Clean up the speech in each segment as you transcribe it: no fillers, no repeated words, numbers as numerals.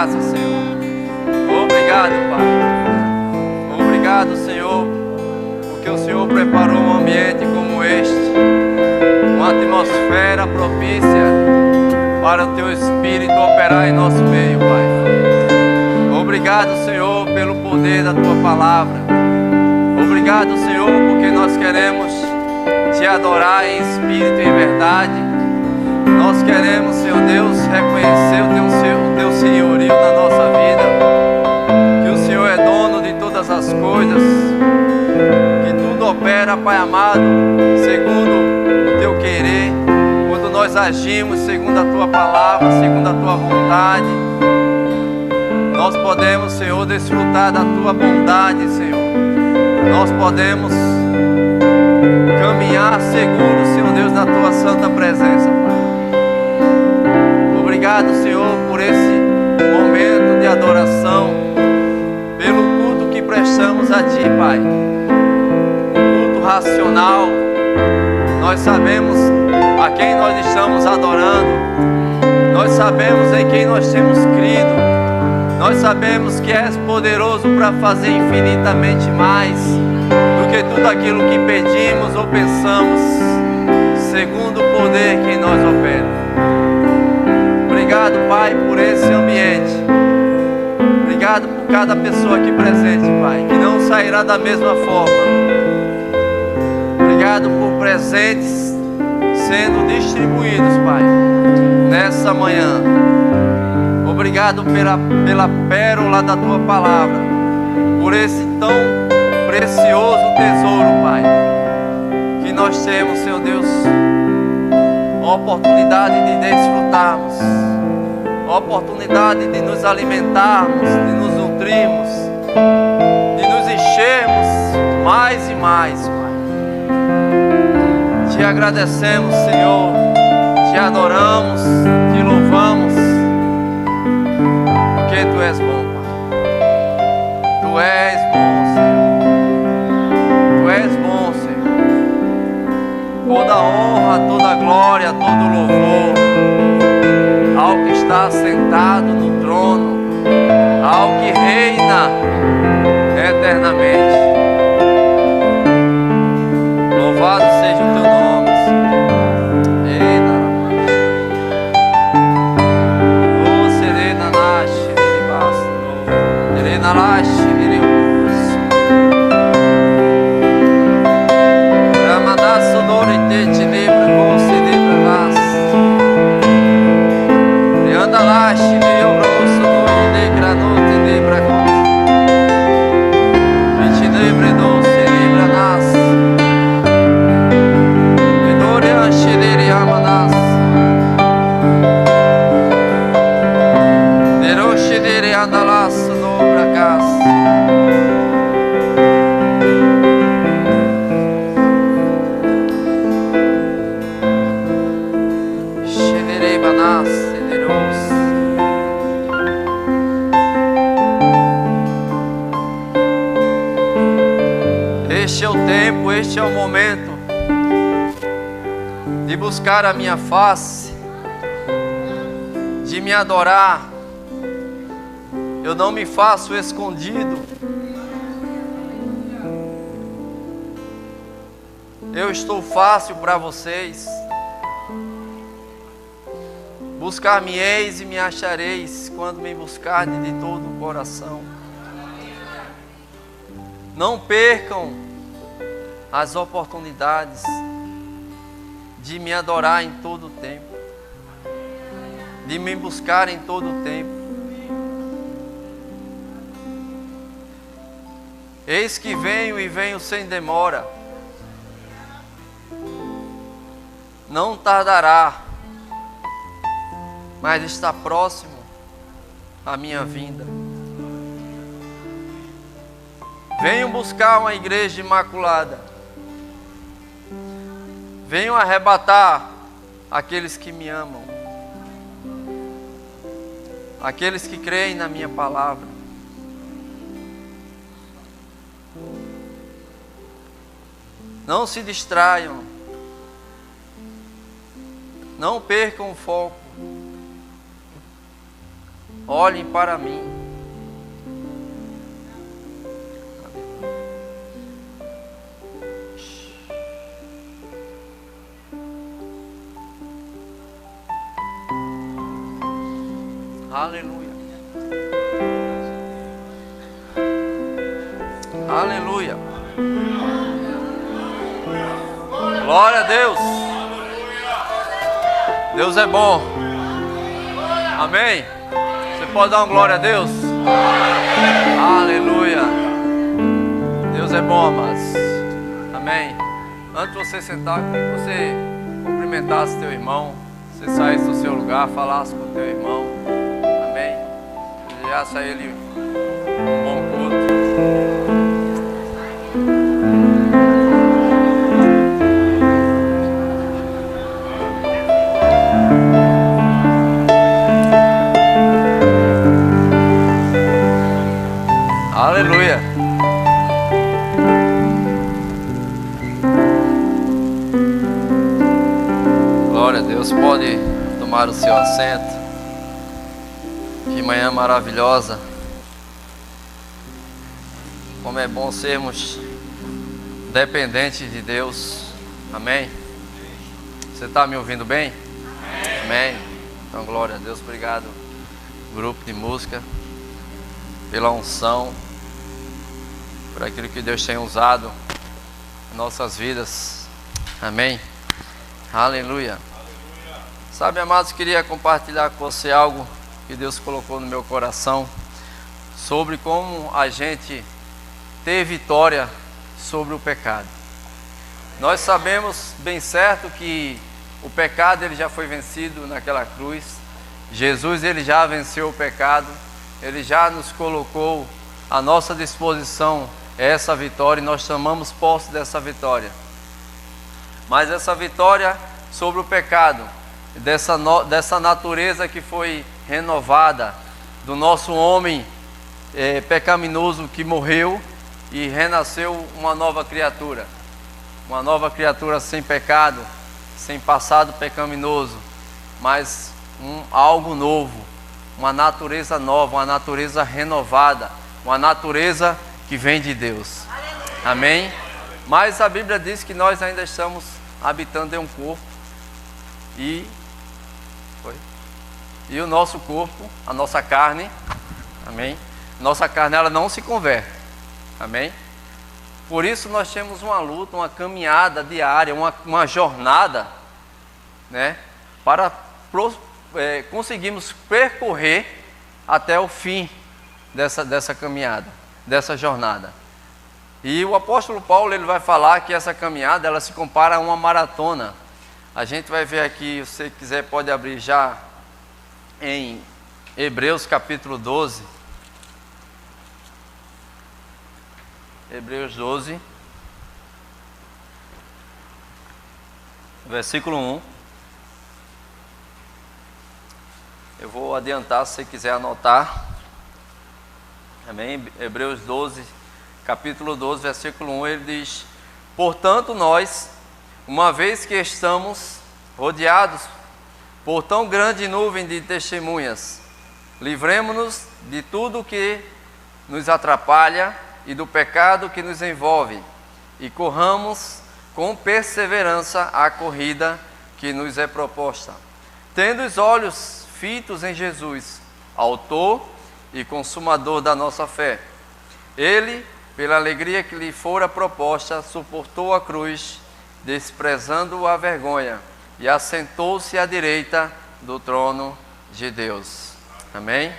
graça, Senhor. Obrigado, Pai. Obrigado, Senhor, porque o Senhor preparou um ambiente como este, uma atmosfera propícia para o Teu Espírito operar em nosso meio, Pai. Obrigado, Senhor, pelo poder da Tua palavra. Obrigado, Senhor, porque nós queremos Te adorar em espírito e em verdade. Nós queremos, Senhor Deus, reconhecer o Teu senhorio na nossa vida, que o Senhor é dono de todas as coisas, que tudo opera, Pai amado, segundo o Teu querer, quando nós agimos segundo a Tua palavra, segundo a Tua vontade. Nós podemos, Senhor, desfrutar da Tua bondade, Senhor. Nós podemos caminhar seguro, Senhor Deus, na Tua santa presença, Pai. Obrigado, Senhor, por esse momento de adoração, pelo culto que prestamos a Ti, Pai. Um culto racional. Nós sabemos a quem nós estamos adorando. Nós sabemos em quem nós temos crido. Nós sabemos que És poderoso para fazer infinitamente mais do que tudo aquilo que pedimos ou pensamos, segundo o poder que em nós opera. Obrigado, Pai, por esse ambiente. Obrigado por cada pessoa aqui presente, Pai, que não sairá da mesma forma. Obrigado por presentes sendo distribuídos, Pai, nessa manhã. Obrigado pela pérola da Tua palavra, por esse tão precioso tesouro, Pai, que nós temos, Senhor Deus, a oportunidade de desfrutarmos, a oportunidade de nos alimentarmos, de nos nutrirmos, de nos enchermos mais e mais, Pai. Te agradecemos, Senhor, te adoramos, te louvamos, porque Tu és bom, Pai. Tu és bom, Senhor. Tu és bom, Senhor. Toda honra, toda glória, todo louvor ao que está sentado no trono, ao que reina eternamente. Louvado seja o Teu nome, Senhor. Eita, o serena nasce, ele basta, serena nasce, ele ramadaço dorite te livra, você livra nas. Andalash de Euroso no de granote de bracos. Vinte livre doce livra nas. Vidoria shideri amanas. Deroshideri andalas no bracas. Shideri banas. Este é o tempo, este é o momento de buscar a minha face, de me adorar. Eu não me faço escondido. Eu estou fácil para vocês. Buscar-me-eis e me achareis quando me buscardes de todo o coração. Não percam as oportunidades de me adorar em todo o tempo, de me buscar em todo o tempo. Eis que venho e venho sem demora. Não tardará, mas está próximo a minha vinda. Venho buscar uma igreja imaculada. Venho arrebatar aqueles que me amam, aqueles que creem na minha palavra. Não se distraiam, não percam o foco. olhem para mim. Aleluia. Aleluia. Glória a Deus. Deus é bom. Amém. Você pode dar uma glória a Deus? Aleluia. Deus é bom, amados. Amém. Antes de você sentar, eu queria que você cumprimentasse teu irmão. Você saísse do seu lugar, falasse com teu irmão. Amém. Desejasse a ele um bom culto. Aleluia. Glória a Deus. Pode tomar o seu assento. Que manhã maravilhosa. Como é bom sermos dependentes de Deus. Amém. Você está me ouvindo bem? Amém. Então glória a Deus. Obrigado, grupo de música, pela unção, por aquilo que Deus tem usado em nossas vidas. Amém. Aleluia. Sabe, amados, queria compartilhar com você algo que Deus colocou no meu coração sobre como a gente ter vitória sobre o pecado. Nós sabemos bem certo que o pecado ele já foi vencido naquela cruz. Jesus ele já venceu o pecado. Ele já nos colocou à nossa disposição essa vitória e nós tomamos posse dessa vitória. Mas essa vitória sobre o pecado, dessa natureza que foi renovada, do nosso homem pecaminoso que morreu e renasceu uma nova criatura sem pecado, sem passado pecaminoso, mas algo novo. Uma natureza nova, uma natureza renovada, uma natureza que vem de Deus. Amém? Mas a Bíblia diz que nós ainda estamos habitando em um corpo e o nosso corpo, a nossa carne, amém? Nossa carne ela não se converte, amém? Por isso nós temos uma luta, uma caminhada diária, uma jornada, né? Para conseguimos percorrer até o fim dessa caminhada, dessa jornada. E o apóstolo Paulo ele vai falar que essa caminhada ela se compara a uma maratona. A gente vai ver aqui, se você quiser pode abrir já em Hebreus capítulo 12. Hebreus 12, versículo 1. Eu vou adiantar se você quiser anotar. Amém? Hebreus 12, capítulo 12, versículo 1, ele diz: portanto nós, uma vez que estamos rodeados por tão grande nuvem de testemunhas, livremo-nos de tudo que nos atrapalha e do pecado que nos envolve, e corramos com perseverança a corrida que nos é proposta, tendo os olhos fitos em Jesus, autor e consumador da nossa fé. Ele, pela alegria que lhe fora proposta, suportou a cruz, desprezando a vergonha, e assentou-se à direita do trono de Deus. Amém?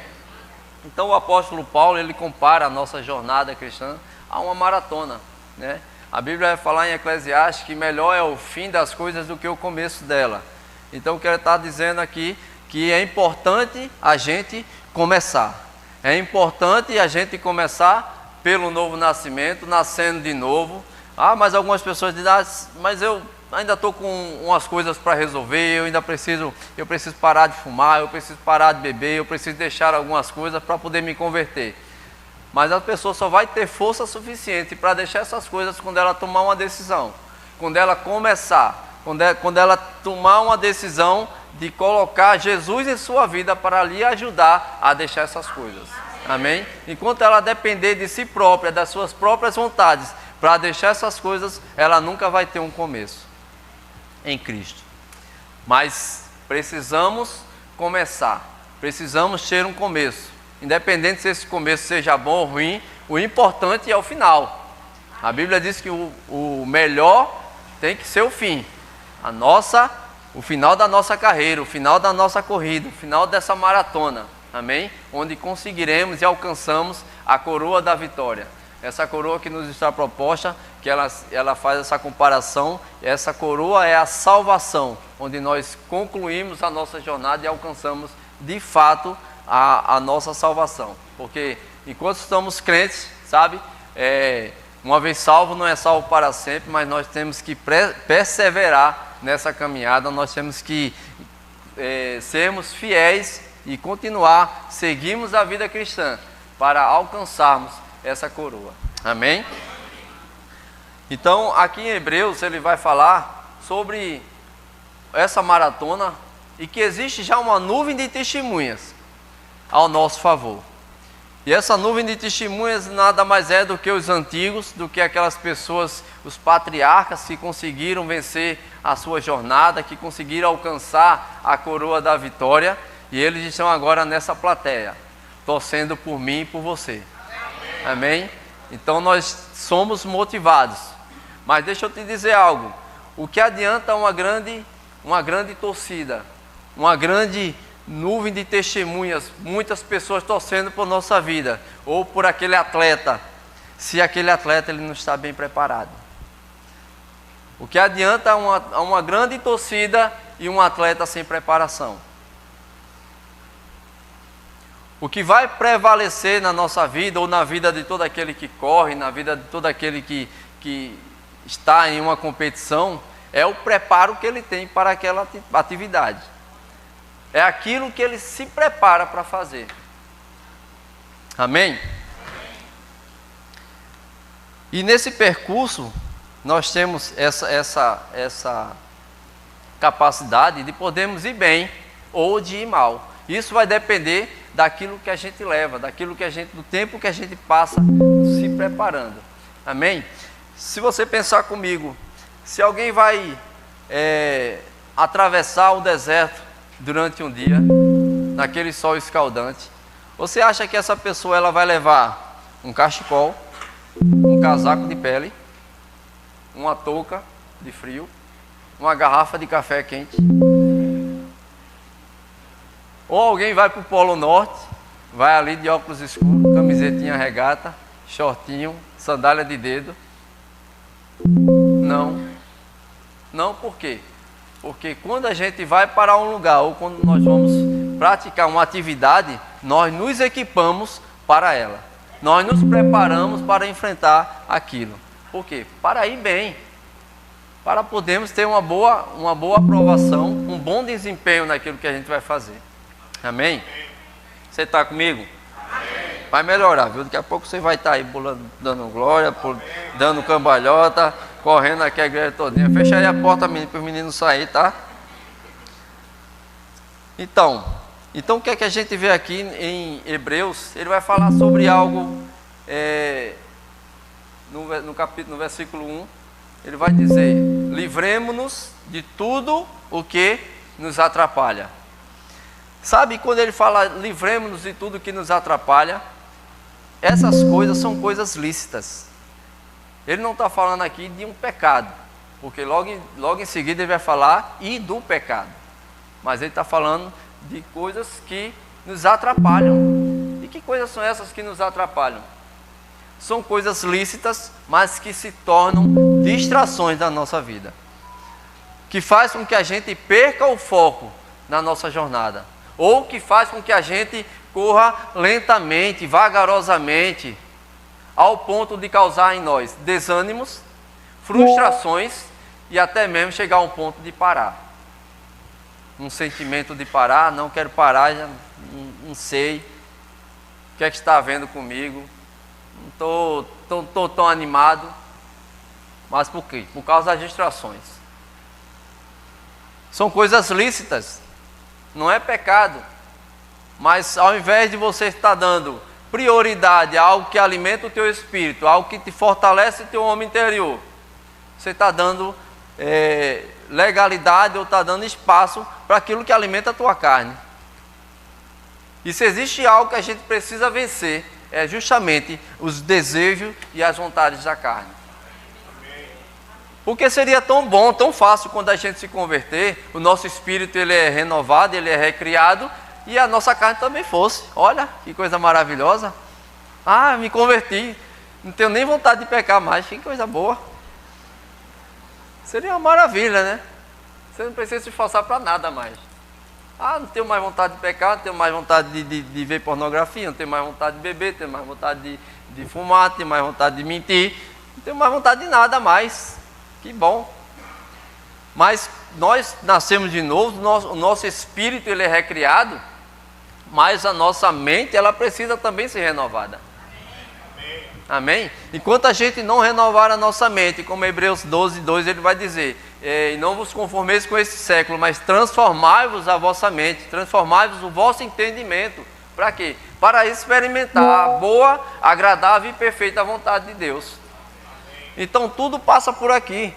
Então o apóstolo Paulo, ele compara a nossa jornada cristã a uma maratona, né? A Bíblia vai falar em Eclesiastes que melhor é o fim das coisas do que o começo dela. Então o que ele está dizendo aqui, que é importante a gente começar. É importante a gente começar pelo novo nascimento, nascendo de novo. Mas algumas pessoas dizem, mas eu ainda estou com umas coisas para resolver, eu preciso parar de fumar, eu preciso parar de beber, eu preciso deixar algumas coisas para poder me converter. Mas a pessoa só vai ter força suficiente para deixar essas coisas quando ela tomar uma decisão, quando ela começar, quando ela tomar uma decisão de colocar Jesus em sua vida para lhe ajudar a deixar essas coisas. Amém? Enquanto ela depender de si própria, das suas próprias vontades, para deixar essas coisas, ela nunca vai ter um começo em Cristo. Mas precisamos começar, precisamos ter um começo. Independente se esse começo seja bom ou ruim, o importante é o final. A Bíblia diz que o melhor tem que ser o fim. O final da nossa carreira, o final da nossa corrida, o final dessa maratona. Amém? Onde conseguiremos e alcançamos a coroa da vitória. Essa coroa que nos está proposta, que ela faz essa comparação, essa coroa é a salvação, onde nós concluímos a nossa jornada e alcançamos de fato a nossa salvação. Porque enquanto estamos crentes, sabe, uma vez salvo não é salvo para sempre, mas nós temos que perseverar nessa caminhada, nós temos que sermos fiéis e continuar, seguirmos a vida cristã para alcançarmos essa coroa. Amém? Então, aqui em Hebreus, ele vai falar sobre essa maratona e que existe já uma nuvem de testemunhas ao nosso favor. E essa nuvem de testemunhas nada mais é do que os antigos, do que aquelas pessoas, os patriarcas que conseguiram vencer a sua jornada, que conseguiram alcançar a coroa da vitória, e eles estão agora nessa plateia, torcendo por mim e por você. Amém? Então nós somos motivados. Mas deixa eu te dizer algo. O que adianta uma grande torcida, uma grande nuvem de testemunhas, muitas pessoas torcendo por nossa vida, ou por aquele atleta, se aquele atleta ele não está bem preparado? O que adianta uma grande torcida e um atleta sem preparação? O que vai prevalecer na nossa vida, ou na vida de todo aquele que corre, na vida de todo aquele que está em uma competição, é o preparo que ele tem para aquela atividade. É aquilo que ele se prepara para fazer. Amém? E nesse percurso, nós temos essa capacidade de podermos ir bem ou de ir mal. Isso vai depender daquilo que a gente leva, do tempo que a gente passa se preparando. Amém? Se você pensar comigo, se alguém vai atravessar o deserto durante um dia, naquele sol escaldante, você acha que essa pessoa ela vai levar um cachecol, um casaco de pele, uma touca de frio, uma garrafa de café quente? Ou alguém vai para o Polo Norte, vai ali de óculos escuros, camisetinha regata, shortinho, sandália de dedo? Não, por quê? Porque quando a gente vai para um lugar, ou quando nós vamos praticar uma atividade, nós nos equipamos para ela. Nós nos preparamos para enfrentar aquilo. Por quê? Para ir bem. Para podermos ter uma boa aprovação, um bom desempenho naquilo que a gente vai fazer. Amém? Você está comigo? Amém. Vai melhorar, viu? Daqui a pouco você vai estar aí dando glória, dando cambalhota, correndo aqui a igreja todinha. Fecha aí a porta para os meninos saírem, tá? Então o que é que a gente vê aqui em Hebreus? Ele vai falar sobre algo, no versículo 1, ele vai dizer: livremo-nos de tudo o que nos atrapalha. Sabe, quando ele fala livremos-nos de tudo que nos atrapalha, essas coisas são coisas lícitas. Ele não está falando aqui de um pecado, porque logo em seguida ele vai falar e do pecado. Mas ele está falando de coisas que nos atrapalham. E que coisas são essas que nos atrapalham? São coisas lícitas, mas que se tornam distrações da nossa vida, que faz com que a gente perca o foco na nossa jornada, ou que faz com que a gente corra lentamente, vagarosamente, ao ponto de causar em nós desânimos, frustrações e até mesmo chegar a um ponto de parar. Um sentimento de parar, não quero parar, já não sei o que é que está havendo comigo, não estou tão animado. Mas por quê? Por causa das distrações. São coisas lícitas, não é pecado. Mas ao invés de você estar dando prioridade a algo que alimenta o teu espírito, algo que te fortalece o teu homem interior, você está dando legalidade ou está dando espaço para aquilo que alimenta a tua carne. E se existe algo que a gente precisa vencer, é justamente os desejos e as vontades da carne. Porque seria tão bom, tão fácil quando a gente se converter, o nosso espírito ele é renovado, ele é recriado, e a nossa carne também fosse. Olha, que coisa maravilhosa. Ah, me converti, não tenho nem vontade de pecar mais, que coisa boa. Seria uma maravilha, né? Você não precisa se esforçar para nada mais. Ah, não tenho mais vontade de pecar, não tenho mais vontade de ver pornografia, não tenho mais vontade de beber, não tenho mais vontade de fumar, não tenho mais vontade de mentir, não tenho mais vontade de nada mais. Que bom. Mas nós nascemos de novo, o nosso espírito ele é recriado, mas a nossa mente ela precisa também ser renovada. Amém? Enquanto a gente não renovar a nossa mente, como Hebreus 12:2 ele vai dizer, e não vos conformeis com esse século, mas transformai-vos a vossa mente, transformai-vos o vosso entendimento. Para quê? Para experimentar a boa, agradável e perfeita vontade de Deus. Então tudo passa por aqui.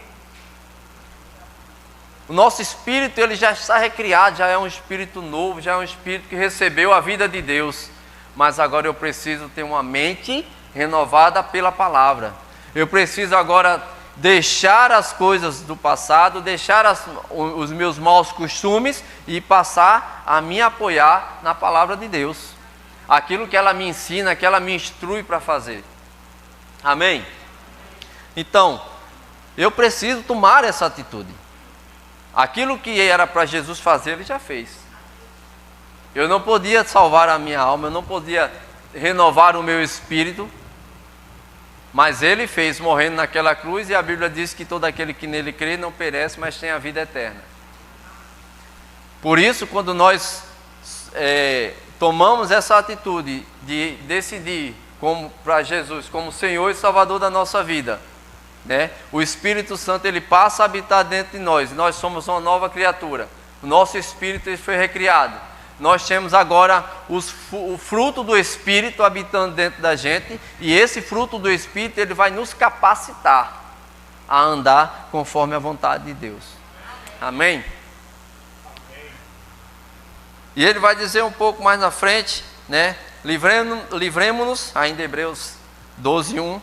O nosso espírito ele já está recriado, já é um espírito novo, já é um espírito que recebeu a vida de Deus. Mas agora eu preciso ter uma mente renovada pela palavra. Eu preciso agora deixar as coisas do passado, deixar os meus maus costumes e passar a me apoiar na palavra de Deus. Aquilo que ela me ensina, que ela me instrui para fazer. Amém? Então, eu preciso tomar essa atitude. Aquilo que era para Jesus fazer, ele já fez. Eu não podia salvar a minha alma, eu não podia renovar o meu espírito, mas ele fez, morrendo naquela cruz, e a Bíblia diz que todo aquele que nele crê não perece, mas tem a vida eterna. Por isso, quando nós tomamos essa atitude de decidir para Jesus como Senhor e Salvador da nossa vida, né? O Espírito Santo ele passa a habitar dentro de nós. Nós somos uma nova criatura. O nosso espírito ele foi recriado. Nós temos agora o fruto do Espírito habitando dentro da gente. E esse fruto do Espírito ele vai nos capacitar a andar conforme a vontade de Deus. Amém? E ele vai dizer um pouco mais na frente, né? Livremo-nos, ainda Hebreus 12:1.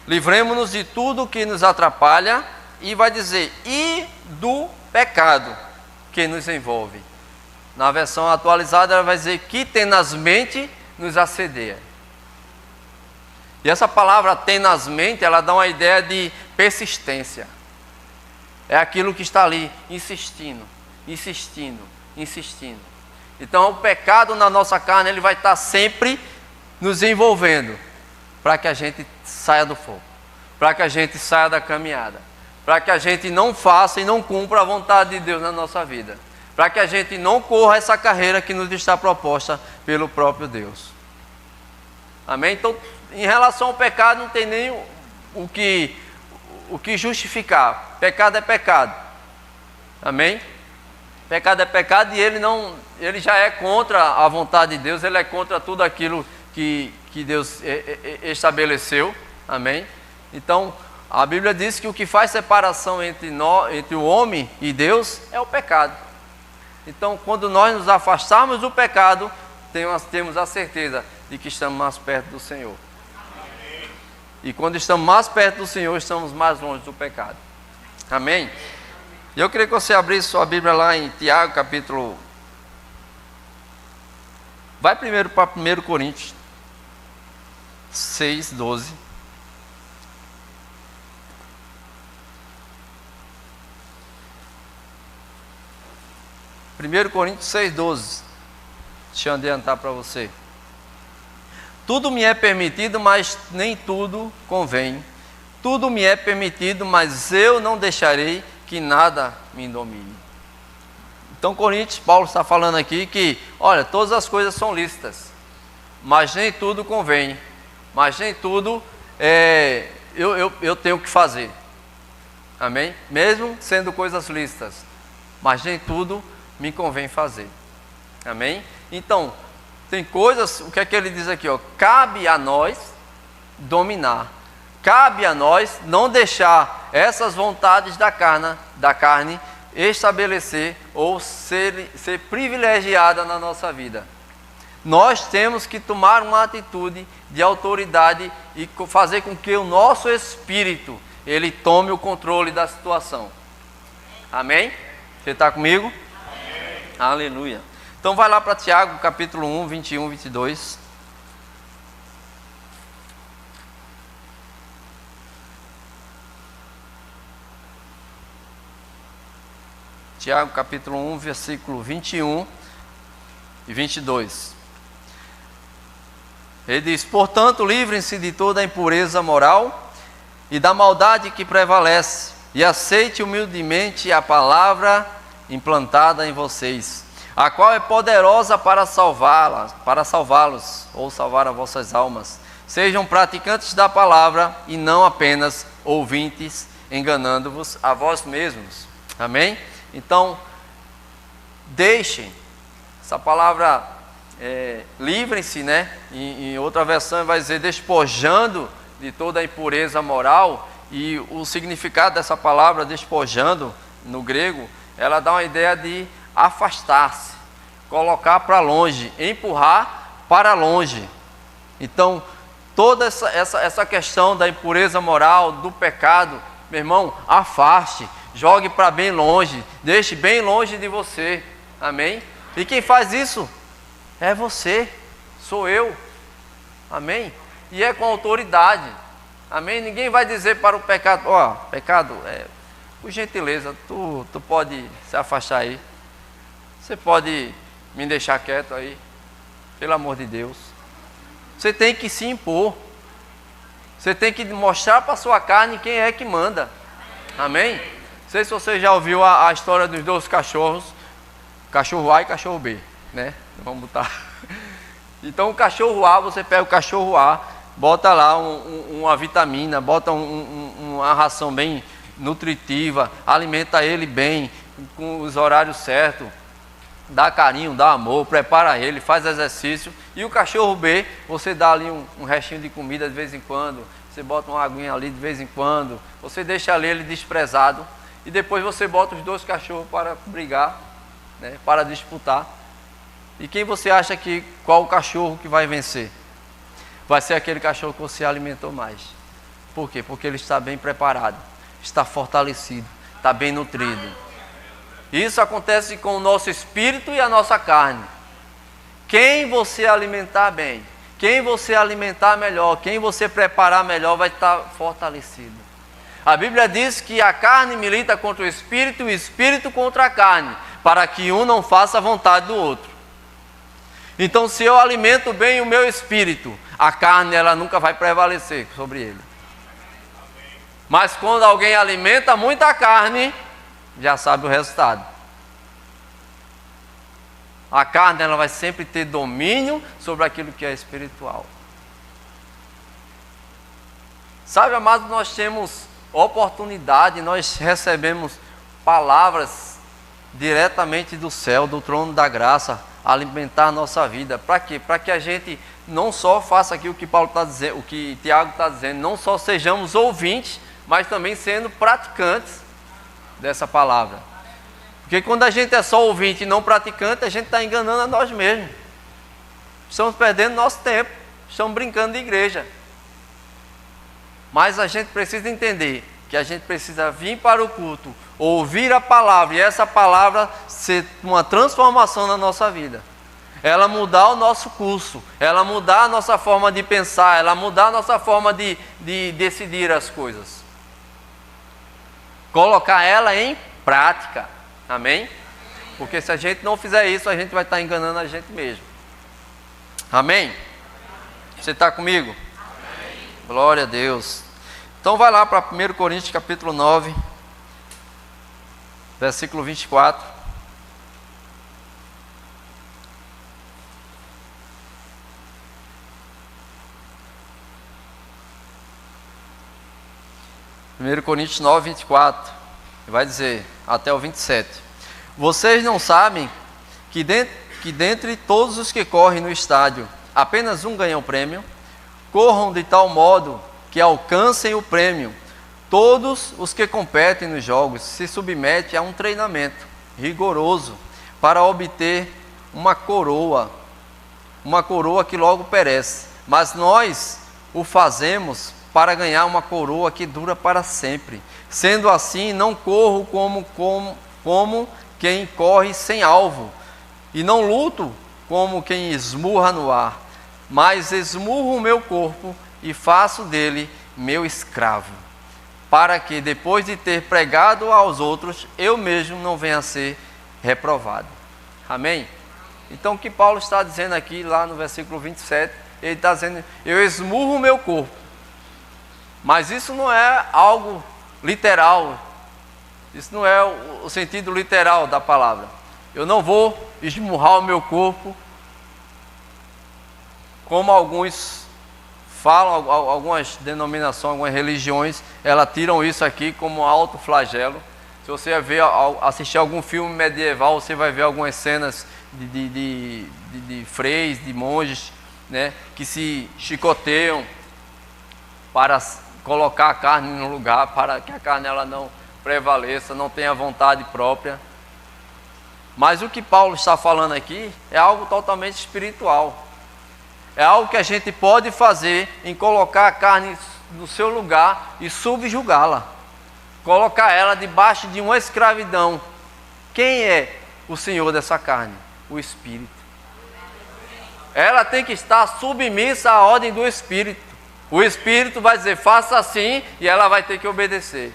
Livremo-nos de tudo que nos atrapalha, e vai dizer, e do pecado que nos envolve. Na versão atualizada ela vai dizer, que tenazmente nos assedia. E essa palavra tenazmente, ela dá uma ideia de persistência. É aquilo que está ali, insistindo, insistindo, insistindo. Então o pecado na nossa carne, ele vai estar sempre nos envolvendo, para que a gente saia do fogo, para que a gente saia da caminhada, para que a gente não faça e não cumpra a vontade de Deus na nossa vida, para que a gente não corra essa carreira que nos está proposta pelo próprio Deus. Amém? Então, em relação ao pecado, não tem nem o que justificar. Pecado é pecado. Amém? Pecado é pecado, e ele já é contra a vontade de Deus, ele é contra tudo aquilo que Deus estabeleceu. Amém? Então, a Bíblia diz que o que faz separação entre o homem e Deus é o pecado. Então, quando nós nos afastarmos do pecado, temos a certeza de que estamos mais perto do Senhor. Amém. E quando estamos mais perto do Senhor, estamos mais longe do pecado. Amém? E eu queria que você abrisse sua Bíblia lá em Tiago, capítulo... Vai primeiro para 1 Coríntios 6:12. Primeiro Coríntios 6:12. Deixa eu adiantar para você. Tudo me é permitido, mas nem tudo convém. Tudo me é permitido, mas eu não deixarei que nada me domine. Então, Coríntios, Paulo está falando aqui que, olha, todas as coisas são lícitas, mas nem tudo convém, mas nem tudo eu tenho que fazer. Amém? Mesmo sendo coisas lícitas, mas nem tudo me convém fazer. Amém? Então, tem coisas, o que é que ele diz aqui? Ó, cabe a nós dominar. Cabe a nós não deixar essas vontades da carne estabelecer ou ser privilegiada na nossa vida. Nós temos que tomar uma atitude de autoridade e fazer com que o nosso espírito, ele tome o controle da situação. Amém? Você está comigo? Amém. Aleluia. Então vai lá para Tiago, capítulo 1, 21, 22. Tiago, capítulo 1, versículo 21 e 22. Ele diz: portanto, livrem-se de toda a impureza moral e da maldade que prevalece, e aceite humildemente a palavra implantada em vocês, a qual é poderosa para salvá-los, ou salvar as vossas almas. Sejam praticantes da palavra e não apenas ouvintes, enganando-vos a vós mesmos. Amém? Então, deixem, essa palavra livrem-se, né? Em outra versão vai dizer despojando de toda a impureza moral, e o significado dessa palavra despojando, no grego, ela dá uma ideia de afastar-se, colocar para longe, empurrar para longe. Então, toda essa questão da impureza moral, do pecado, meu irmão, afaste, jogue para bem longe, deixe bem longe de você. Amém? E quem faz isso é você, sou eu. Amém? E é com autoridade. Amém? Ninguém vai dizer para o pecado: ó, pecado, por gentileza, tu pode se afastar aí. Você pode me deixar quieto aí, pelo amor de Deus. Você tem que se impor. Você tem que mostrar para a sua carne quem é que manda. Amém? Não sei se você já ouviu a história dos dois cachorros, cachorro A e cachorro B, né? Vamos botar. Então o cachorro A, você pega o cachorro A, bota lá uma vitamina, bota uma ração bem nutritiva, alimenta ele bem, com os horários certos, dá carinho, dá amor, prepara ele, faz exercício. E o cachorro B, você dá ali um restinho de comida de vez em quando, você bota uma aguinha ali de vez em quando, você deixa ali ele desprezado, e depois você bota os dois cachorros para brigar, né, para disputar. E quem você acha qual o cachorro que vai vencer? Vai ser aquele cachorro que você alimentou mais. Por quê? Porque ele está bem preparado, está fortalecido, está bem nutrido. Isso acontece com o nosso espírito e a nossa carne. Quem você alimentar bem, quem você alimentar melhor, quem você preparar melhor, vai estar fortalecido. A Bíblia diz que a carne milita contra o espírito e o espírito contra a carne, para que um não faça a vontade do outro. Então, se eu alimento bem o meu espírito, a carne ela nunca vai prevalecer sobre ele. Mas quando alguém alimenta muita carne, já sabe o resultado. A carne ela vai sempre ter domínio sobre aquilo que é espiritual. Sabe, amados, nós temos oportunidade, nós recebemos palavras diretamente do céu, do trono da graça, alimentar a nossa vida. Para quê? Para que a gente não só faça aqui o que Paulo está dizendo, o que Tiago está dizendo, não só sejamos ouvintes, mas também sendo praticantes dessa palavra. Porque quando a gente é só ouvinte e não praticante, a gente está enganando a nós mesmos. Estamos perdendo nosso tempo, estamos brincando de igreja. Mas a gente precisa entender que a gente precisa vir para o culto, ouvir a palavra, e essa palavra ser uma transformação na nossa vida. Ela mudar o nosso curso, ela mudar a nossa forma de pensar, ela mudar a nossa forma de decidir as coisas. Colocar ela em prática. Amém? Porque se a gente não fizer isso, a gente vai estar enganando a gente mesmo. Amém? Você está comigo? Amém. Glória a Deus. Então vai lá para 1 Coríntios capítulo 9, versículo 24. Primeiro Coríntios 9, 24. Que vai dizer até o 27. Vocês não sabem que que dentre todos os que correm no estádio, apenas um ganha o prêmio? Corram de tal modo que alcancem o prêmio. Todos os que competem nos jogos se submetem a um treinamento rigoroso para obter uma coroa que logo perece. Mas nós o fazemos para ganhar uma coroa que dura para sempre. Sendo assim, não corro como quem corre sem alvo, e não luto como quem esmurra no ar, mas esmurro o meu corpo e faço dele meu escravo, para que depois de ter pregado aos outros, eu mesmo não venha a ser reprovado. Amém? Então o que Paulo está dizendo aqui, lá no versículo 27, ele está dizendo, eu esmurro o meu corpo. Mas isso não é algo literal, isso não é o sentido literal da palavra. Eu não vou esmurrar o meu corpo, como alguns falam, algumas denominações, algumas religiões, elas tiram isso aqui como alto flagelo. Se você assistir algum filme medieval, você vai ver algumas cenas de freis, de monges, né, que se chicoteiam para colocar a carne no lugar, para que a carne ela não prevaleça, não tenha vontade própria. Mas o que Paulo está falando aqui é algo totalmente espiritual. É algo que a gente pode fazer em colocar a carne no seu lugar e subjugá-la. Colocar ela debaixo de uma escravidão. Quem é o senhor dessa carne? O Espírito. Ela tem que estar submissa à ordem do Espírito. O Espírito vai dizer, faça assim, e ela vai ter que obedecer.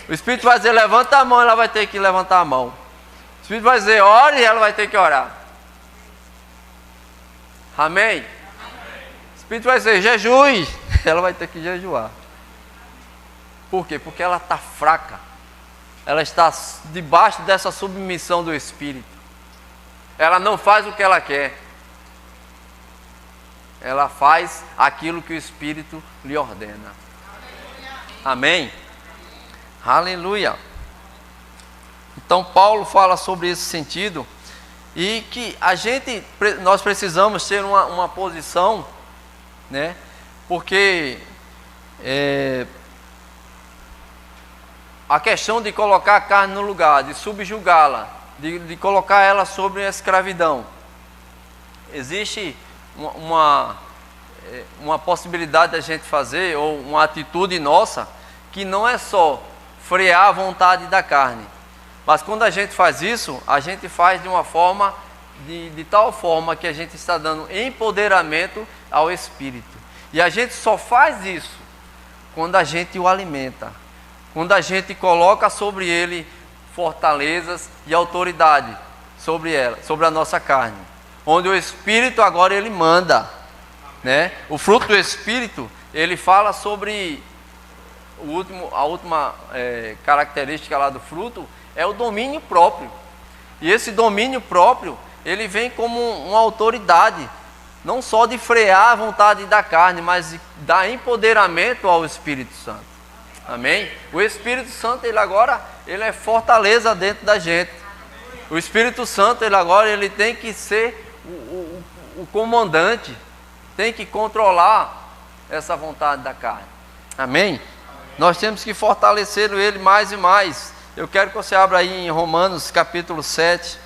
O Espírito vai dizer, levanta a mão, ela vai ter que levantar a mão. O Espírito vai dizer, ore, e ela vai ter que orar. Amém? O Espírito vai dizer, jejue, ela vai ter que jejuar. Por quê? Porque ela está fraca. Ela está debaixo dessa submissão do Espírito. Ela não faz o que ela quer. Ela faz aquilo que o Espírito lhe ordena. Amém? Aleluia. Então Paulo fala sobre esse sentido e que nós precisamos ter uma posição, né? Porque a questão de colocar a carne no lugar, de subjugá-la, de colocar ela sobre a escravidão, existe uma possibilidade da gente fazer, ou uma atitude nossa, que não é só frear a vontade da carne, mas quando a gente faz isso, a gente faz de uma forma, de tal forma que a gente está dando empoderamento ao Espírito. E a gente só faz isso quando a gente o alimenta, quando a gente coloca sobre ele fortalezas e autoridade sobre a nossa carne. Onde o Espírito agora ele manda, né? O fruto do Espírito, ele fala sobre a última característica lá do fruto, é o domínio próprio. E esse domínio próprio, ele vem como uma autoridade, não só de frear a vontade da carne, mas de dar empoderamento ao Espírito Santo. Amém? O Espírito Santo, ele é fortaleza dentro da gente. O Espírito Santo, ele tem que ser o comandante, tem que controlar essa vontade da carne. Amém? Nós temos que fortalecer ele mais e mais. Eu quero que você abra aí em Romanos capítulo 7,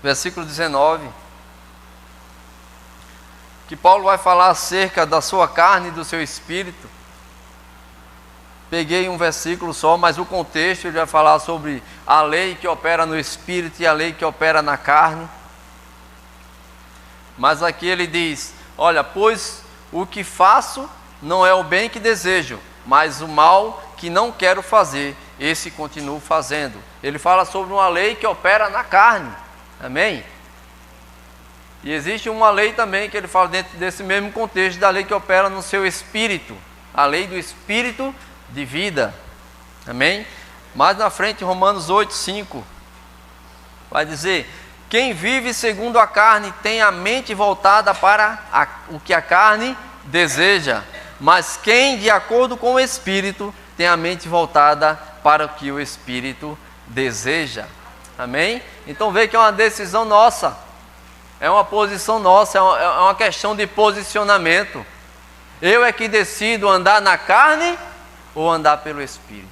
versículo 19, que Paulo vai falar acerca da sua carne e do seu espírito. Peguei um versículo só, mas o contexto ele vai falar sobre a lei que opera no espírito e a lei que opera na carne. Mas aqui ele diz, olha, pois o que faço não é o bem que desejo, mas o mal que não quero fazer, esse continuo fazendo. Ele fala sobre uma lei que opera na carne. Amém? E existe uma lei também que ele fala dentro desse mesmo contexto da lei que opera no seu espírito. A lei do espírito de vida. Amém? Mais na frente, Romanos 8, 5 vai dizer, quem vive segundo a carne tem a mente voltada para o que a carne deseja, mas quem de acordo com o Espírito tem a mente voltada para o que o Espírito deseja. Amém? Então vê que é uma decisão nossa, é uma posição nossa, é uma questão de posicionamento. Eu é que decido andar na carne ou andar pelo Espírito.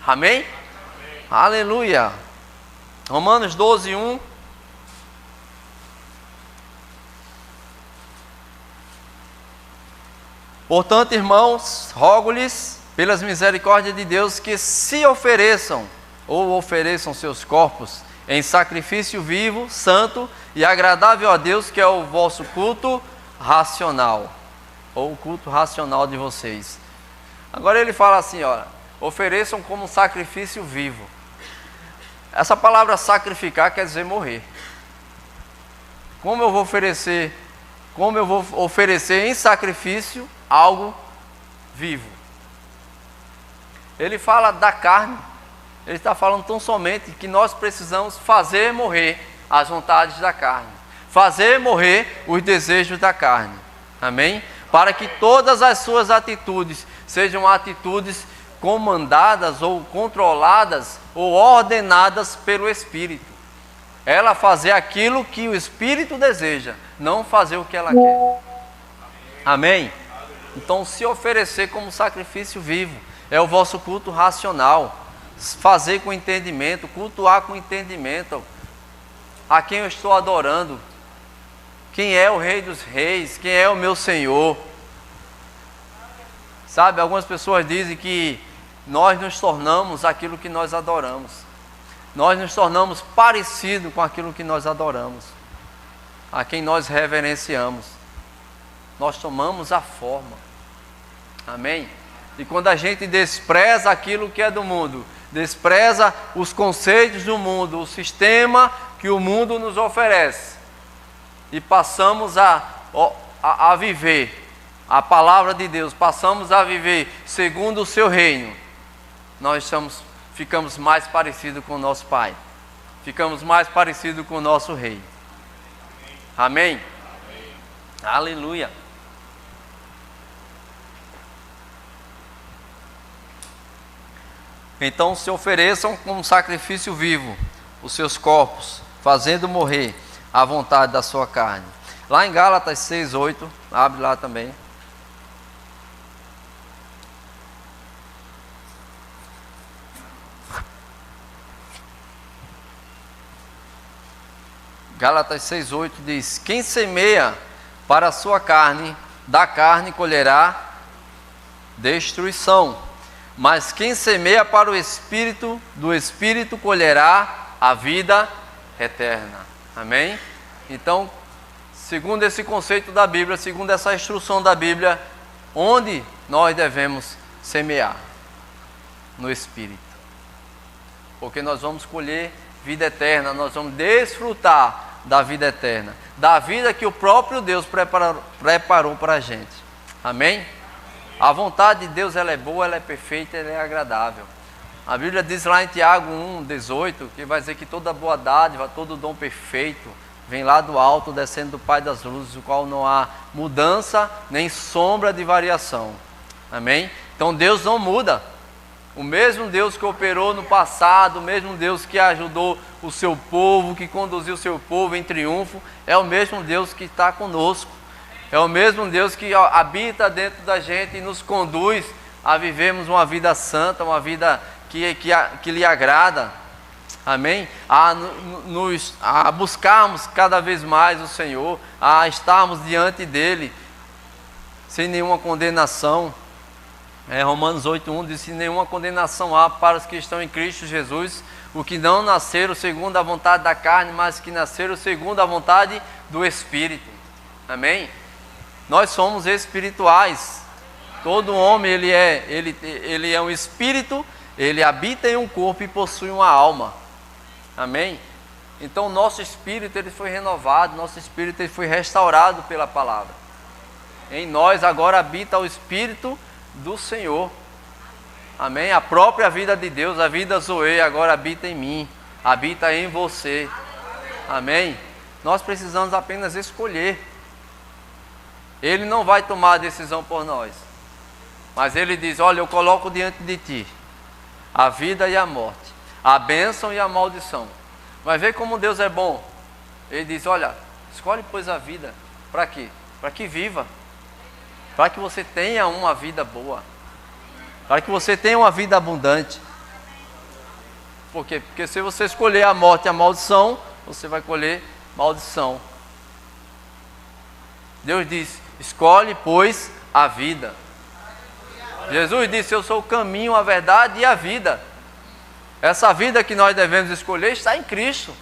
Amém? Aleluia. Romanos 12, 1. Portanto, irmãos, rogo-lhes, pelas misericórdias de Deus, que se ofereçam, ou ofereçam seus corpos, em sacrifício vivo, santo e agradável a Deus, que é o vosso culto racional, ou o culto racional de vocês. Agora ele fala assim, ó, ofereçam como sacrifício vivo. Essa palavra sacrificar quer dizer morrer. Como eu vou oferecer em sacrifício algo vivo? Ele fala da carne. Ele está falando tão somente que nós precisamos fazer morrer as vontades da carne, fazer morrer os desejos da carne. Amém? Para que todas as suas atitudes sejam atitudes comandadas ou controladas ou ordenadas pelo Espírito. Ela fazer aquilo que o Espírito deseja, não fazer o que ela quer. Amém? Então, se oferecer como sacrifício vivo é o vosso culto racional. Fazer com entendimento, cultuar com entendimento a quem eu estou adorando, quem é o Rei dos Reis, quem é o meu Senhor. Sabe, algumas pessoas dizem que nós nos tornamos aquilo que nós adoramos, nós nos tornamos parecidos com aquilo que nós adoramos, a quem nós reverenciamos, nós tomamos a forma. Amém? E quando a gente despreza aquilo que é do mundo, despreza os conceitos do mundo, o sistema que o mundo nos oferece, e passamos a viver a palavra de Deus, passamos a viver segundo o seu reino, nós ficamos mais parecidos com o nosso Pai, ficamos mais parecidos com o nosso Rei. Amém? Amém. Aleluia. Então se ofereçam como sacrifício vivo os seus corpos, fazendo morrer a vontade da sua carne. Lá em Gálatas 6, 8, abre lá também. Gálatas 6, 8 diz: quem semeia para a sua carne, da carne colherá destruição. Mas quem semeia para o Espírito, do Espírito colherá a vida eterna. Amém? Então, segundo esse conceito da Bíblia, segundo essa instrução da Bíblia, onde nós devemos semear? No Espírito. Porque nós vamos colher vida eterna, nós vamos desfrutar da vida eterna, da vida que o próprio Deus preparou para a gente. Amém? A vontade de Deus, ela é boa, ela é perfeita, ela é agradável. A Bíblia diz lá em Tiago 1, 18, que vai dizer que toda boa dádiva, todo dom perfeito, vem lá do alto, descendo do Pai das luzes, o qual não há mudança, nem sombra de variação. Amém? Então Deus não muda. O mesmo Deus que operou no passado, o mesmo Deus que ajudou o seu povo, que conduziu o seu povo em triunfo, é o mesmo Deus que está conosco. É o mesmo Deus que habita dentro da gente e nos conduz a vivermos uma vida santa, uma vida que lhe agrada. Amém? A buscarmos cada vez mais o Senhor, a estarmos diante dEle, sem nenhuma condenação. Romanos 8,1 diz que nenhuma condenação há para os que estão em Cristo Jesus, o que não nasceram segundo a vontade da carne, mas que nasceram segundo a vontade do Espírito. Amém? Nós somos espirituais. Todo homem ele é um espírito, ele habita em um corpo e possui uma alma. Amém? Então nosso espírito ele foi renovado, nosso espírito ele foi restaurado pela palavra. Em nós agora habita o Espírito do Senhor. Amém? A própria vida de Deus, a vida Zoe, agora habita em mim, habita em você. Amém? Nós precisamos apenas escolher. Ele não vai tomar a decisão por nós, mas Ele diz: olha, eu coloco diante de ti a vida e a morte, a bênção e a maldição. Mas vê como Deus é bom. Ele diz, olha, escolhe pois a vida. Para quê? Para que viva. Para que você tenha uma vida boa. Para que você tenha uma vida abundante. Por quê? Porque se você escolher a morte e a maldição, você vai colher maldição. Deus diz, escolhe pois a vida. Jesus disse, eu sou o caminho, a verdade e a vida. Essa vida que nós devemos escolher está em Cristo.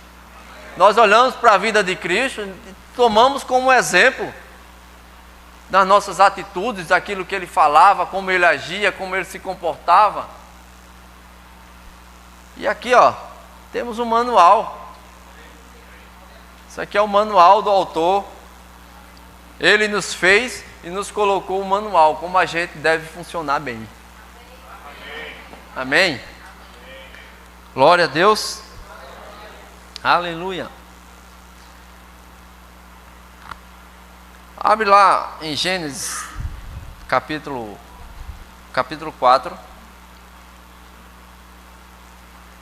Nós olhamos para a vida de Cristo e tomamos como exemplo das nossas atitudes, daquilo que Ele falava, como Ele agia, como Ele se comportava. E aqui, ó, temos um manual. Isso aqui é o manual do autor. Ele nos fez e nos colocou o manual, como a gente deve funcionar bem. Amém? Amém? Glória a Deus. Aleluia. Abre lá em Gênesis, capítulo 4.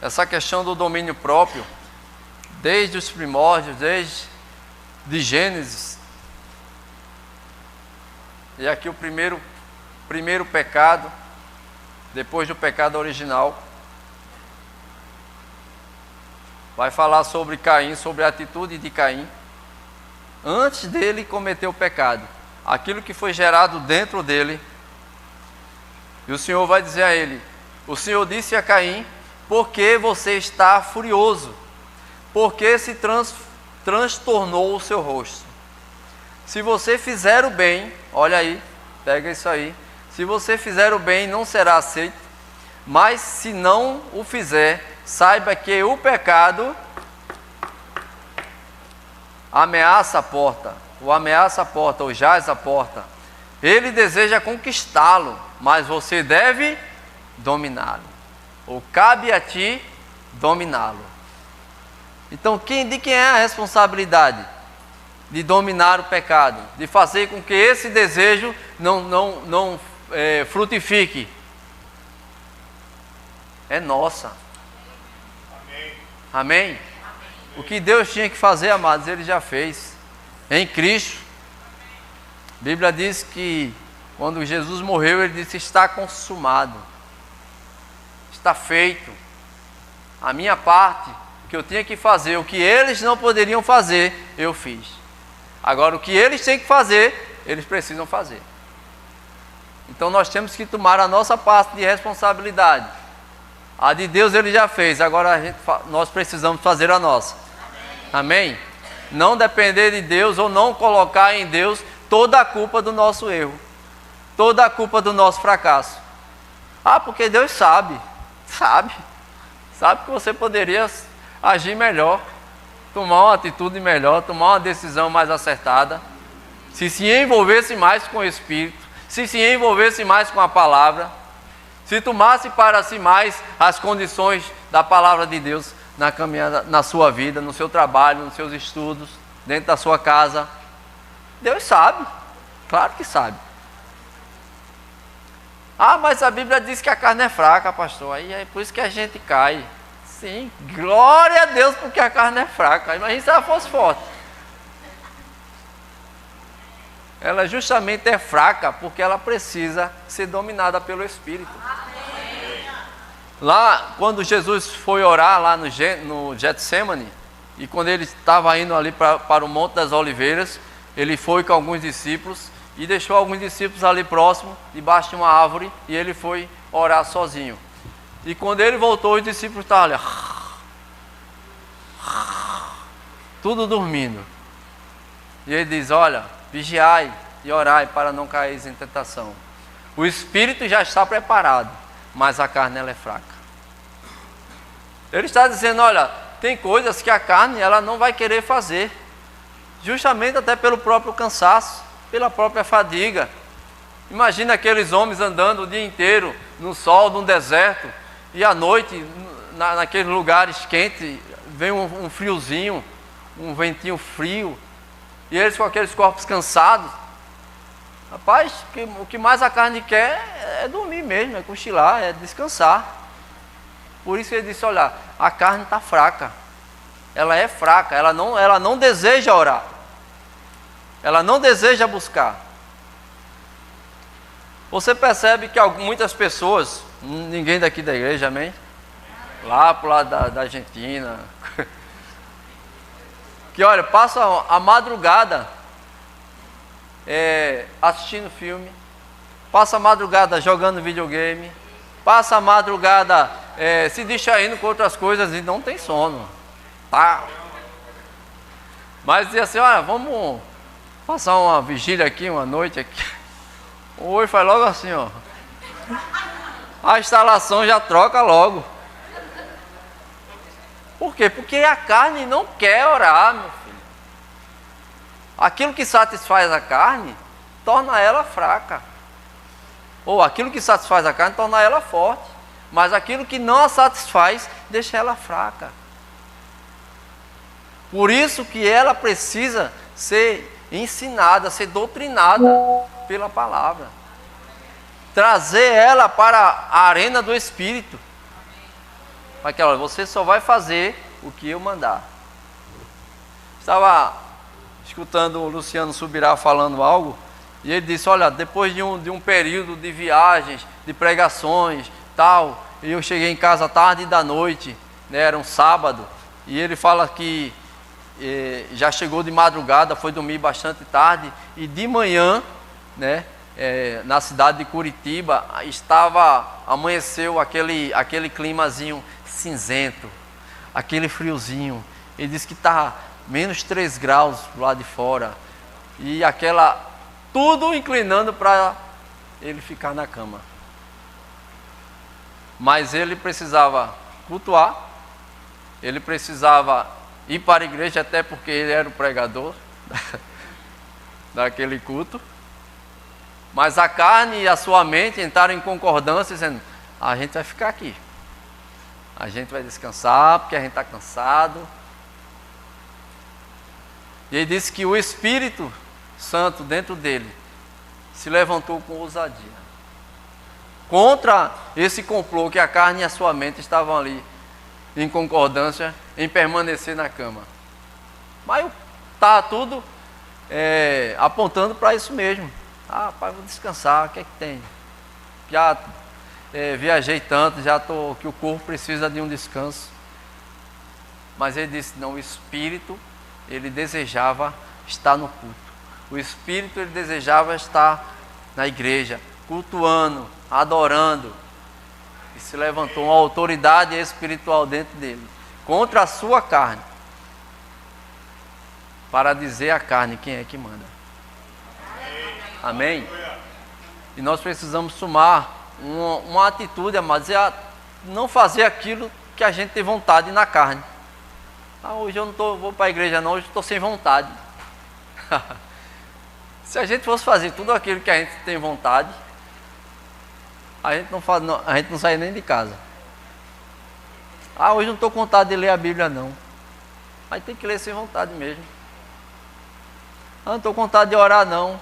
Essa questão do domínio próprio, desde os primórdios, desde de Gênesis. E aqui o primeiro pecado, depois do pecado original. Vai falar sobre Caim, sobre a atitude de Caim, antes dele cometer o pecado. Aquilo que foi gerado dentro dele. E o Senhor vai dizer a ele, o Senhor disse a Caim, por que você está furioso? Por que se transtornou o seu rosto? Se você fizer o bem, olha aí, pega isso aí. Se você fizer o bem, não será aceito. Mas se não o fizer, saiba que o pecado ameaça a porta, ou jaz a porta. Ele deseja conquistá-lo, mas você deve dominá-lo. Ou cabe a ti dominá-lo. Então, de quem é a responsabilidade de dominar o pecado? De fazer com que esse desejo não frutifique? É nossa. Amém. Amém? O que Deus tinha que fazer, amados, Ele já fez. Em Cristo. A Bíblia diz que quando Jesus morreu, Ele disse, está consumado. Está feito. A minha parte, que eu tinha que fazer, o que eles não poderiam fazer, eu fiz. Agora, o que eles têm que fazer, eles precisam fazer. Então, nós temos que tomar a nossa parte de responsabilidade. A de Deus Ele já fez, agora nós precisamos fazer a nossa. Amém? Amém? Não depender de Deus ou não colocar em Deus toda a culpa do nosso erro. Toda a culpa do nosso fracasso. Ah, porque Deus sabe. Sabe que você poderia agir melhor, tomar uma atitude melhor, tomar uma decisão mais acertada, se envolvesse mais com o Espírito, se envolvesse mais com a palavra, se tomasse para si mais as condições da palavra de Deus na caminhada, na sua vida, no seu trabalho, nos seus estudos, dentro da sua casa. Deus sabe, claro que sabe. Ah, mas a Bíblia diz que a carne é fraca, pastor, aí é por isso que a gente cai. Sim, glória a Deus porque a carne é fraca. Imagina se ela fosse forte. Ela justamente é fraca porque ela precisa ser dominada pelo Espírito. Lá, quando Jesus foi orar lá no Getsemane, e quando ele estava indo ali para o Monte das Oliveiras, ele foi com alguns discípulos e deixou alguns discípulos ali próximo, debaixo de uma árvore, e ele foi orar sozinho. E quando ele voltou, os discípulos estavam ali, tudo dormindo. E ele diz, olha, vigiai e orai para não cair em tentação. O espírito já está preparado, mas a carne ela é fraca. Ele está dizendo, olha, tem coisas que a carne ela não vai querer fazer, justamente até pelo próprio cansaço, pela própria fadiga. Imagina aqueles homens andando o dia inteiro no sol, no deserto, e à noite, naqueles lugares quentes, vem um friozinho, um ventinho frio, e eles com aqueles corpos cansados. Rapaz, o que mais a carne quer é dormir mesmo, é cochilar, é descansar. Por isso ele disse, olha, a carne está fraca. ela é fraca, ela não deseja orar, ela não deseja buscar. Você percebe que muitas pessoas, ninguém daqui da igreja, amém? Lá pro lado da Argentina, que olha, passa a madrugada assistindo filme, passa a madrugada jogando videogame, passa a madrugada se distraindo com outras coisas e não tem sono. Tá? Mas diz assim, olha, vamos passar uma vigília aqui, uma noite aqui. O olho faz logo assim, ó. A instalação já troca logo. Por quê? Porque a carne não quer orar, meu filho. Aquilo que satisfaz a carne, torna ela fraca. Ou aquilo que satisfaz a carne, torna ela forte. Mas aquilo que não a satisfaz, deixa ela fraca. Por isso que ela precisa ser ensinada, ser doutrinada pela palavra. Trazer ela para a arena do Espírito. Para que ela, você só vai fazer o que eu mandar. Estava escutando o Luciano Subirá falando algo, e ele disse, olha, depois de um período de viagens, de pregações, tal, e eu cheguei em casa tarde da noite, né, era um sábado, e ele fala que já chegou de madrugada, foi dormir bastante tarde, e de manhã, né, na cidade de Curitiba, amanheceu aquele climazinho cinzento, aquele friozinho. Ele disse que estava menos 3 graus lá de fora, e tudo inclinando para ele ficar na cama. Mas ele precisava cultuar, ele precisava ir para a igreja, até porque ele era o pregador daquele culto. Mas a carne e a sua mente entraram em concordância, dizendo, a gente vai ficar aqui, a gente vai descansar, porque a gente está cansado. E ele disse que o Espírito Santo dentro dele se levantou com ousadia contra esse complô que a carne e a sua mente estavam ali em concordância em permanecer na cama. Mas está tudo apontando para isso mesmo. Ah, pai, vou descansar, o que é que tem? Já viajei tanto, que o corpo precisa de um descanso. Mas ele disse, não, o Espírito, ele desejava estar no culto. O Espírito, ele desejava estar na igreja, cultuando, adorando. E se levantou uma autoridade espiritual dentro dele, contra a sua carne, para dizer à carne quem é que manda. Amém? E nós precisamos tomar uma atitude, amados, não fazer aquilo que a gente tem vontade na carne. Hoje eu não vou para a igreja não, hoje estou sem vontade. Se a gente fosse fazer tudo aquilo que a gente tem vontade, a gente não sai nem de casa. Hoje não estou com vontade de ler a Bíblia não. Aí tem que ler sem vontade mesmo. Não estou com vontade de orar não.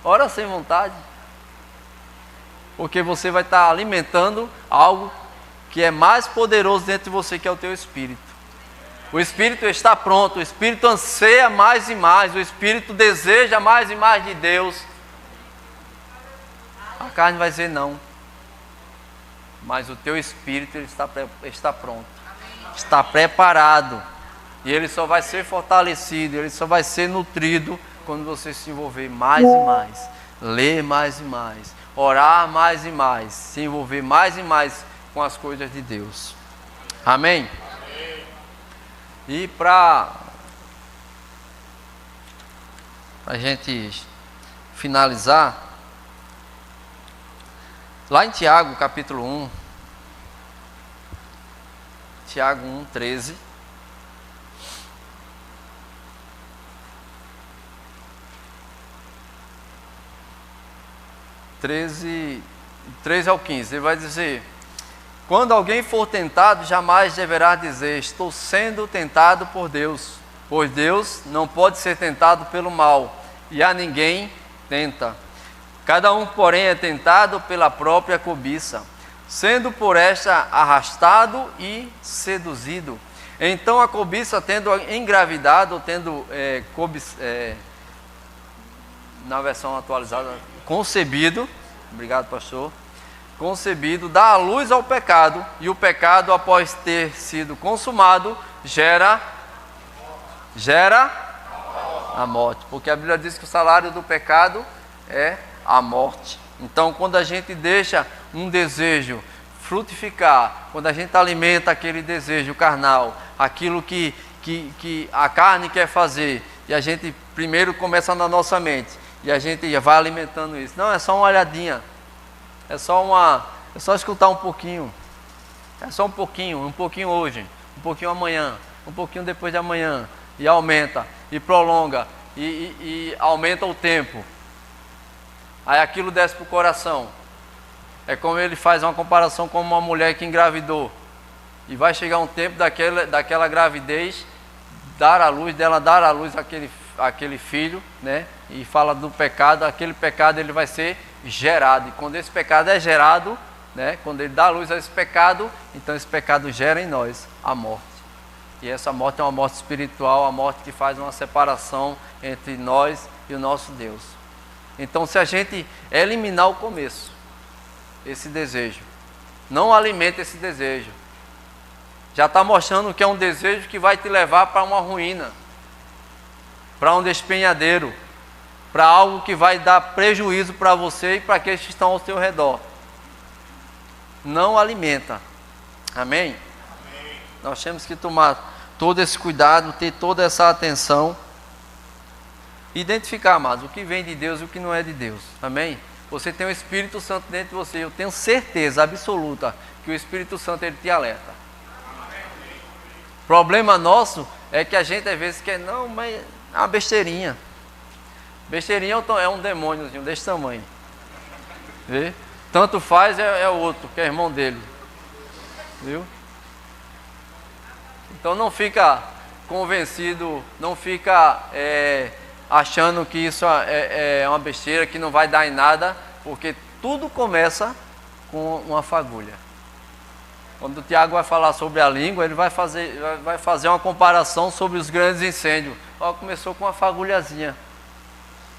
Ora sem vontade. Porque você vai estar alimentando algo que é mais poderoso dentro de você, que é o teu Espírito. O Espírito está pronto, o Espírito anseia mais e mais, o Espírito deseja mais e mais de Deus. A carne vai dizer não. Mas o teu Espírito ele está pronto, está preparado. E ele só vai ser fortalecido, ele só vai ser nutrido quando você se envolver mais e mais, ler mais e mais, orar mais e mais, se envolver mais e mais com as coisas de Deus. Amém? Amém. E para a gente finalizar, lá em Tiago, capítulo 1, Tiago 1, 13. (13 ao 15), ele vai dizer: quando alguém for tentado, jamais deverá dizer, estou sendo tentado por Deus, pois Deus não pode ser tentado pelo mal, e a ninguém tenta. Cada um, porém, é tentado pela própria cobiça, sendo por esta arrastado e seduzido. Então a cobiça, tendo engravidado, ou tendo na versão atualizada, concebido, obrigado pastor, concebido, dá a luz ao pecado, e o pecado, após ter sido consumado, gera a morte, porque a Bíblia diz que o salário do pecado é a morte. Então, quando a gente deixa um desejo frutificar, quando a gente alimenta aquele desejo carnal, aquilo que a carne quer fazer, e a gente primeiro começa na nossa mente, e a gente vai alimentando isso. Não, é só uma olhadinha, é só escutar um pouquinho, é só um pouquinho hoje, um pouquinho amanhã, um pouquinho depois de amanhã, e aumenta, e prolonga, e aumenta o tempo. Aí aquilo desce para o coração. É como ele faz uma comparação com uma mulher que engravidou. E vai chegar um tempo daquela gravidez, dar à luz aquele filho, né? E fala do pecado, aquele pecado ele vai ser gerado. E quando esse pecado é gerado, né? Quando ele dá à luz a esse pecado, então esse pecado gera em nós a morte. E essa morte é uma morte espiritual, a morte que faz uma separação entre nós e o nosso Deus. Então, se a gente eliminar o começo, esse desejo, não alimenta esse desejo, já está mostrando que é um desejo que vai te levar para uma ruína, para um despenhadeiro, para algo que vai dar prejuízo para você e para aqueles que estão ao seu redor. Não alimenta. Amém? Amém. Nós temos que tomar todo esse cuidado, ter toda essa atenção, identificar, amados, o que vem de Deus e o que não é de Deus. Amém? Você tem o Espírito Santo dentro de você. Eu tenho certeza absoluta que o Espírito Santo ele te alerta. O problema nosso é que a gente às vezes quer, não, mas é uma besteirinha. Besteirinha é um demôniozinho desse tamanho. Vê? Tanto faz é o outro, que é irmão dele. Viu? Então não fica convencido, não fica achando que isso é uma besteira, que não vai dar em nada, porque tudo começa com uma fagulha. Quando o Tiago vai falar sobre a língua, ele vai fazer uma comparação sobre os grandes incêndios. Ó, começou com uma fagulhazinha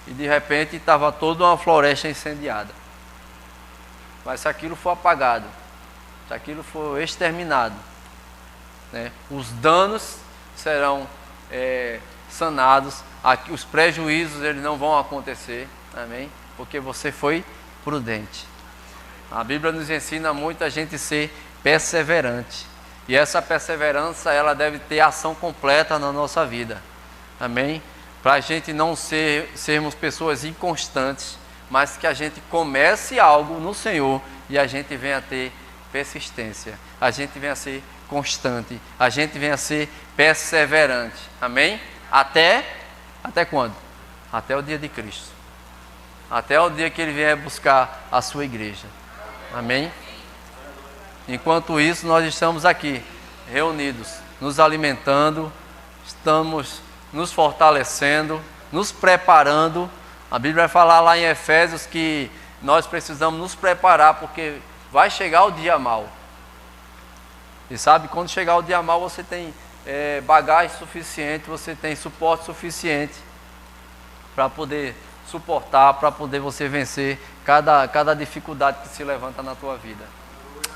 e de repente estava toda uma floresta incendiada. Mas se aquilo for apagado, se aquilo for exterminado, né, os danos serão sanados, os prejuízos eles não vão acontecer, amém? Porque você foi prudente. A Bíblia nos ensina muito a gente ser perseverante, e essa perseverança ela deve ter ação completa na nossa vida, amém? Para a gente não sermos pessoas inconstantes, mas que a gente comece algo no Senhor e a gente venha a ter persistência, a gente venha a ser constante, a gente venha a ser perseverante, amém? Até quando? Até o dia de Cristo, até o dia que Ele vier buscar a sua igreja, amém? Enquanto isso, nós estamos aqui reunidos, nos alimentando, estamos nos fortalecendo, nos preparando. A Bíblia vai falar lá em Efésios que nós precisamos nos preparar, porque vai chegar o dia mau. E sabe, quando chegar o dia mau, você tem bagagem suficiente, você tem suporte suficiente para poder suportar, para poder você vencer cada dificuldade que se levanta na tua vida.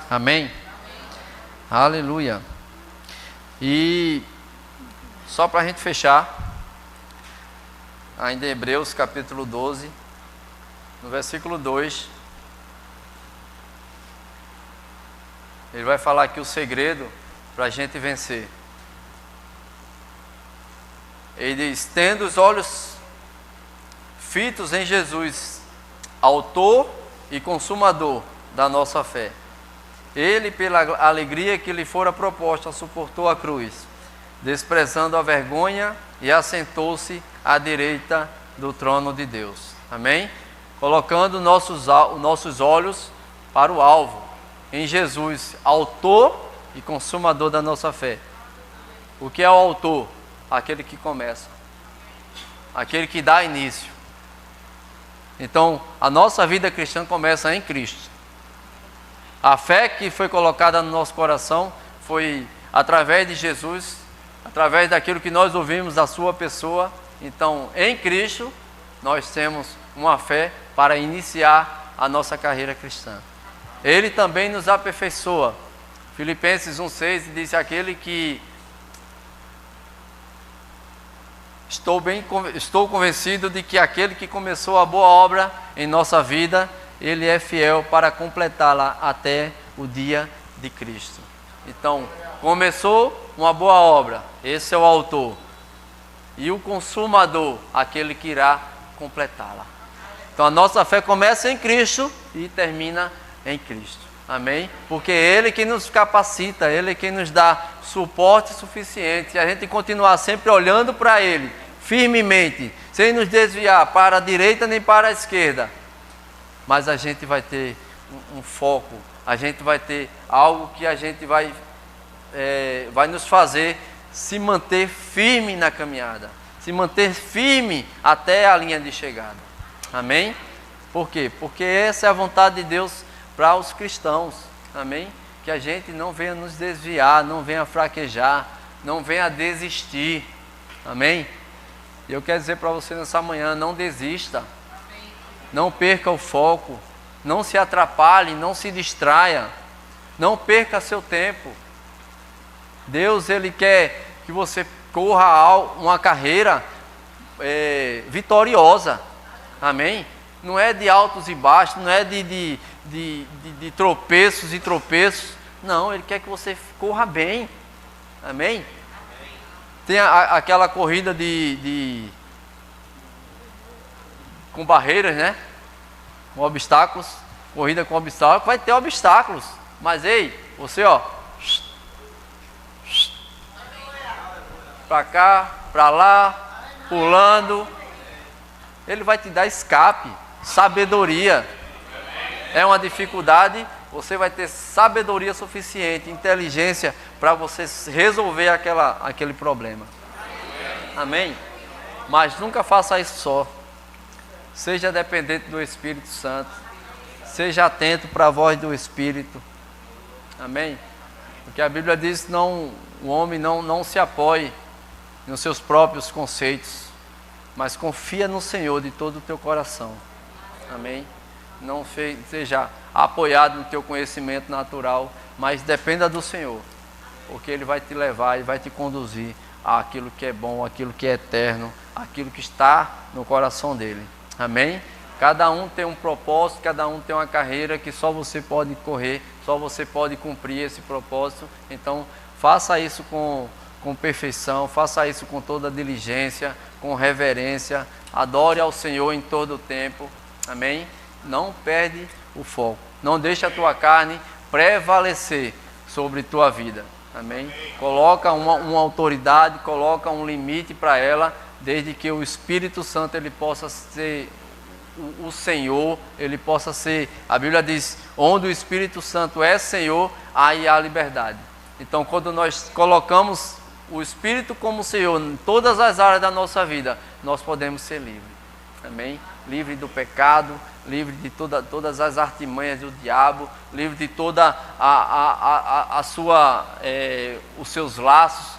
Amém? Amém. Aleluia. E só para a gente fechar, ainda em Hebreus capítulo 12, no versículo 2, ele vai falar aqui o segredo para a gente vencer. Ele diz: tendo os olhos fitos em Jesus, autor e consumador da nossa fé. Ele, pela alegria que lhe fora proposta, suportou a cruz, desprezando a vergonha, e assentou-se à direita do trono de Deus. Amém? Colocando nossos olhos para o alvo, em Jesus, autor e consumador da nossa fé. O que é o autor? Aquele que começa, aquele que dá início. Então, a nossa vida cristã começa em Cristo. A fé que foi colocada no nosso coração foi através de Jesus, através daquilo que nós ouvimos da sua pessoa. Então, em Cristo, nós temos uma fé para iniciar a nossa carreira cristã. Ele também nos aperfeiçoa. Filipenses 1,6 diz: aquele que estou convencido de que aquele que começou a boa obra em nossa vida, ele é fiel para completá-la até o dia de Cristo. Então, começou uma boa obra, esse é o autor. E o consumador, aquele que irá completá-la. Então a nossa fé começa em Cristo e termina em Cristo. Amém? Porque é Ele que nos capacita, Ele que nos dá suporte suficiente. Se a gente continuar sempre olhando para Ele, firmemente, sem nos desviar para a direita nem para a esquerda, mas a gente vai ter um foco, a gente vai ter algo que a gente vai nos fazer se manter firme na caminhada, se manter firme até a linha de chegada. Amém? Por quê? Porque essa é a vontade de Deus para os cristãos. Amém? Que a gente não venha nos desviar, não venha fraquejar, não venha desistir. Amém? E eu quero dizer para você nessa manhã: não desista, não perca o foco, não se atrapalhe, não se distraia, não perca seu tempo. Deus, Ele quer que você corra uma carreira vitoriosa. Amém? Não é de altos e baixos, não é de tropeços e tropeços. Não, Ele quer que você corra bem. Amém? Tem aquela corrida com barreiras, né? Com obstáculos. Corrida com obstáculos. Vai ter obstáculos. Mas ei, você para cá, para lá, pulando. Ele vai te dar escape, sabedoria. É uma dificuldade, você vai ter sabedoria suficiente, inteligência para você resolver aquele problema. Amém? Mas nunca faça isso só. Seja dependente do Espírito Santo. Seja atento para a voz do Espírito. Amém? Porque a Bíblia diz que o homem não se apoie nos seus próprios conceitos, mas confia no Senhor de todo o teu coração. Amém? Não seja apoiado no teu conhecimento natural, mas dependa do Senhor, porque Ele vai te levar e vai te conduzir àquilo que é bom, àquilo que é eterno, àquilo que está no coração dEle. Amém? Cada um tem um propósito, cada um tem uma carreira que só você pode correr, só você pode cumprir esse propósito. Então, faça isso com perfeição, faça isso com toda diligência, com reverência, adore ao Senhor em todo o tempo. Amém? Não perde o foco, não deixe a tua carne prevalecer sobre tua vida. Amém? Coloca uma autoridade, coloca um limite para ela, desde que o Espírito Santo ele possa ser o Senhor, ele possa ser, a Bíblia diz, onde o Espírito Santo é Senhor, aí há liberdade. Então, quando nós colocamos o Espírito como Senhor em todas as áreas da nossa vida, nós podemos ser livres. Amém? Livre do pecado, livre de todas as artimanhas do diabo, livre de toda os seus laços,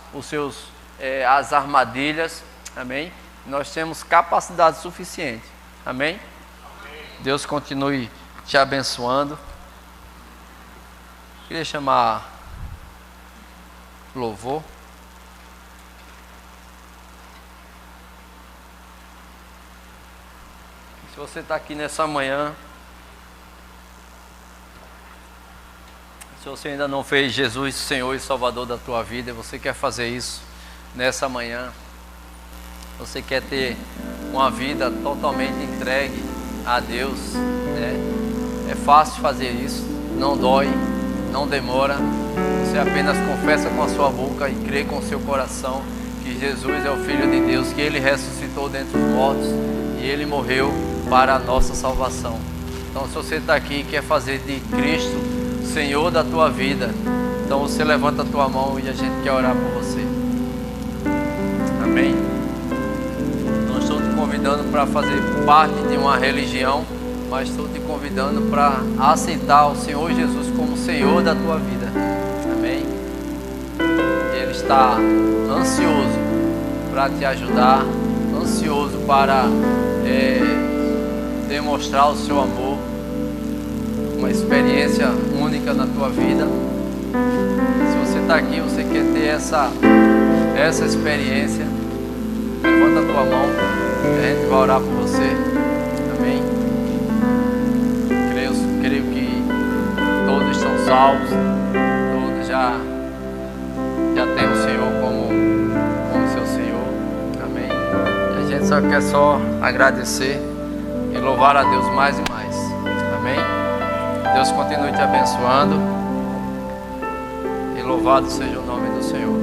as armadilhas. Amém? Nós temos capacidade suficiente. Amém? Deus continue te abençoando. Queria chamar louvor. Se você está aqui nessa manhã, se você ainda não fez Jesus Senhor e Salvador da tua vida, e você quer fazer isso nessa manhã, você quer ter uma vida totalmente entregue a Deus, né? É fácil fazer isso, não dói, não demora. Você apenas confessa com a sua boca e crê com o seu coração que Jesus é o Filho de Deus, que Ele ressuscitou dentre os mortos e Ele morreu para a nossa salvação. Então, se você está aqui e quer fazer de Cristo Senhor da tua vida, então você levanta a tua mão e a gente quer orar por você. Amém? Não estou te convidando para fazer parte de uma religião, mas estou te convidando para aceitar o Senhor Jesus como Senhor da tua vida. Amém? está ansioso para te ajudar, ansioso para demonstrar o seu amor, uma experiência única na tua vida. Se você está aqui, você quer ter essa experiência, levanta a tua mão e a gente vai orar por você. Amém? Creio que todos estão salvos, todos já têm o Senhor como seu Senhor. Amém? E a gente só quer agradecer e louvar a Deus mais e mais. Amém? Deus continue te abençoando e louvado seja o nome do Senhor.